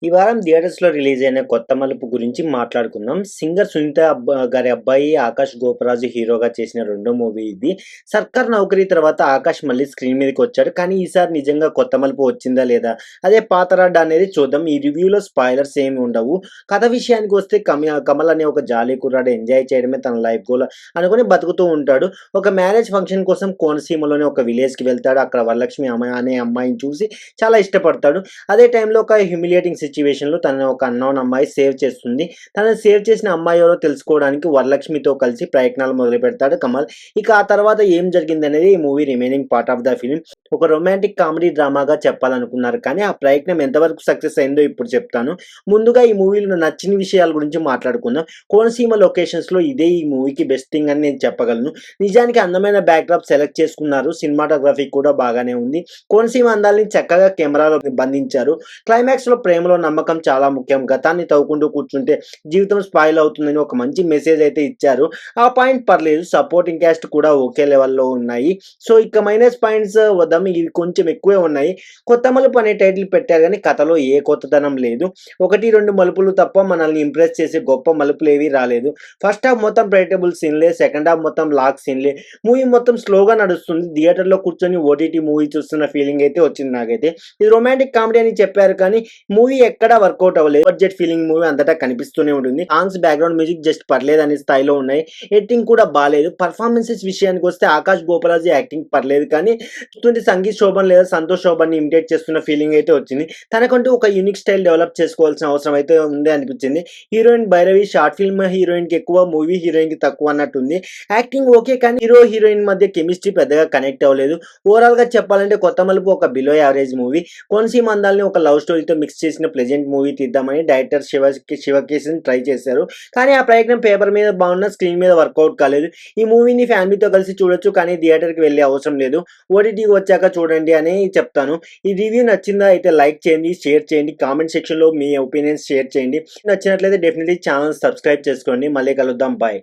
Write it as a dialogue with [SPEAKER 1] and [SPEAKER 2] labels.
[SPEAKER 1] ఈ వారం థియేటర్స్‌లో రిలీజ్ అయిన 'కొత్త మలుపు' గురించి మాట్లాడుకుందాం. సింగర్ సునీత గారి అబ్బాయి ఆకాష్ గోపరాజు హీరోగా చేసిన రెండో మూవీ ఇది. 'సర్కార్ నౌకరీ' తర్వాత ఆకాష్ మళ్ళీ స్క్రీన్ మీదకొచ్చాడు. కానీ ఈసారి నిజంగా కొత్త మలుపు వచ్చిందా లేదా? అదే పాతరాడ్డా అనేది చూద్దాం. ఈ రివ్యూలో స్పాయిలర్స్ ఏమి ఉండవు. కథ విషయానికొస్తే కమల్ అనే ఒక జాలీ కుర్రాడు ఎంజాయ్ చేయడమే తన లైఫ్ గోల్ అనుకుని బతుకుతూ ఉంటాడు. ఒక మ్యారేజ్ ఫంక్షన్ కోసం కోనసీమలోని ఒక విలేజ్‌కి వెళ్తాడు. అక్కడ వరలక్ష్మి అనే అమ్మాయిని చూసి చాలా ఇష్టపడతాడు. అదే టైంలో ఒక హ్యూమిలియేటింగ్ సిట్యుయేషన్‌లో తనని ఒక అన్‌నోన్ అమ్మాయి సేవ్ చేస్తుంది. తనని సేవ్ చేసిన అమ్మాయి ఎవరో తెలుసుకోవడానికి వరలక్ష్మితో కలిసి ప్రయత్నాలు మొదలుపెడతాడు కమల్. ఇక ఆ తర్వాత ఏం జరిగిందనేది ఈ movie remaining part of the film. ఒక రొమాంటిక్ కామెడీ డ్రామాగా చెప్పాలనుకున్నారు. కానీ ఆ ప్రయత్నం ఎంతవరకు సక్సెస్ అయిందో ఇప్పుడు చెప్తాను. ముందుగా ఈ మూవీలో నచ్చిన విషయాల గురించి మాట్లాడుకుందాం. కోనసీమ లొకేషన్స్‌లో ఇదే ఈ మూవీకి బెస్ట్ థింగ్ అని నేను చెప్పగలను. నిజానికి అందమైన బ్యాక్‌డ్రాప్ సెలెక్ట్ చేసుకున్నారు. సినిమాటోగ్రఫీ కూడా బాగానే ఉంది. కోనసీమ అందాల్ని చక్కగా కెమెరాలో బంధించారు. క్లైమాక్స్‌లో ప్రేమలో నమ్మకం చాలా ముఖ్యం. గతాన్ని తవ్వుకుంటూ కూర్చుంటే జీవితం స్పాయిల్ అవుతుందని ఒక మంచి మెసేజ్ అయితే ఇచ్చారు. ఆ పాయింట్ పర్లేదు. సపోర్టింగ్ క్యాస్ట్ కూడా ఒకే లెవెల్‌లో ఉన్నాయి. సో ఇక మైనస్ పాయింట్స్ వద్దాం. ఇవి కొంచెం ఎక్కువే ఉన్నాయి. కొత్త మలుపు అనే టైటిల్ పెట్టారు గానీ కథలో ఏ కొత్తదనం లేదు. 1, 2 మలుపులు తప్ప మనల్ని ఇంప్రెస్ చేసే గొప్ప మలుపులేవి రాలేదు. ఫస్ట్ హాఫ్ మొత్తం ప్రెడిక్టబుల్ సీన్‌లే. సెకండ్ హాఫ్ మొత్తం లాగ్ సీన్‌లే. మూవీ మొత్తం స్లోగా నడుస్తుంది. థియేటర్‌లో కూర్చొని ఓటీటీ మూవీ చూస్తున్న ఫీలింగ్ అయితే వచ్చింది నాకైతే. ఇది రొమాంటిక్ కామెడీ అని చెప్పారు కానీ మూవీ ఎక్కడా వర్కౌట్ అవ్వలేదు. బడ్జెట్ ఫీలింగ్ మూవీ అంతటా కనిపిస్తూనే ఉంటుంది. సాంగ్స్, బ్యాక్‌గ్రౌండ్ మ్యూజిక్ జస్ట్ పర్లేదు అనే స్థాయిలో ఉన్నాయి. ఎడిటింగ్ కూడా బాలేదు. పర్ఫార్మెన్సెస్ విషయానికొస్తే ఆకాష్ గోపరాజు యాక్టింగ్ పర్లేదు కానీ చూస్తుంటే సంగీత్ శోభన్ లేదా సంతోష్ శోభన్‌ని ఇమిటేట్ చేస్తున్న ఫీలింగ్ అయితే వచ్చింది. తనకంటూ ఒక యూనిక్ స్టైల్ డెవలప్ చేసుకోవాల్సిన అవసరం అయితే ఉంది అనిపించింది. హీరోయిన్ భైరవి షార్ట్ ఫిల్మ్ హీరోయిన్‌కి ఎక్కువ, మూవీ హీరోయిన్‌కి తక్కువ అన్నట్టుంది. యాక్టింగ్ ఓకే కానీ హీరో, హీరోయిన్ మధ్య కెమిస్ట్రీ పెద్దగా కనెక్ట్ అవ్వలేదు. ఓవరాల్‌గా చెప్పాలంటే కొత్త మలుపు ఒక బిలో యావరేజ్ మూవీ. కోనసీమ అందాల్ని ఒక లవ్ స్టోరీతో మిక్స్ చేసిన ప్లెజెంట్ మూవీ తీద్దామని డైరెక్టర్ శివకేశన్ ట్రై చేశారు. కానీ ఆ ప్రయత్నం పేపర్ మీద బాగున్నా స్క్రీన్ మీద వర్కౌట్ కాలేదు. ఈ మూవీని ఫ్యామిలీతో కలిసి చూడొచ్చు కానీ థియేటర్‌కి వెళ్ళే అవసరం లేదు. ఓటీటీకి వచ్చాక చూడండి అని చెప్తాను. ఈ రివ్యూ నచ్చిందా అయితే లైక్ చేయండి, షేర్ చేయండి. కామెంట్ సెక్షన్‌లో మీ ఒపీనియన్స్ షేర్ చేయండి. నచ్చినట్లయితే డెఫినెట్‌లీ ఛానల్ సబ్స్క్రైబ్ చేసుకోండి. మళ్ళీ కలుద్దాం. బాయ్.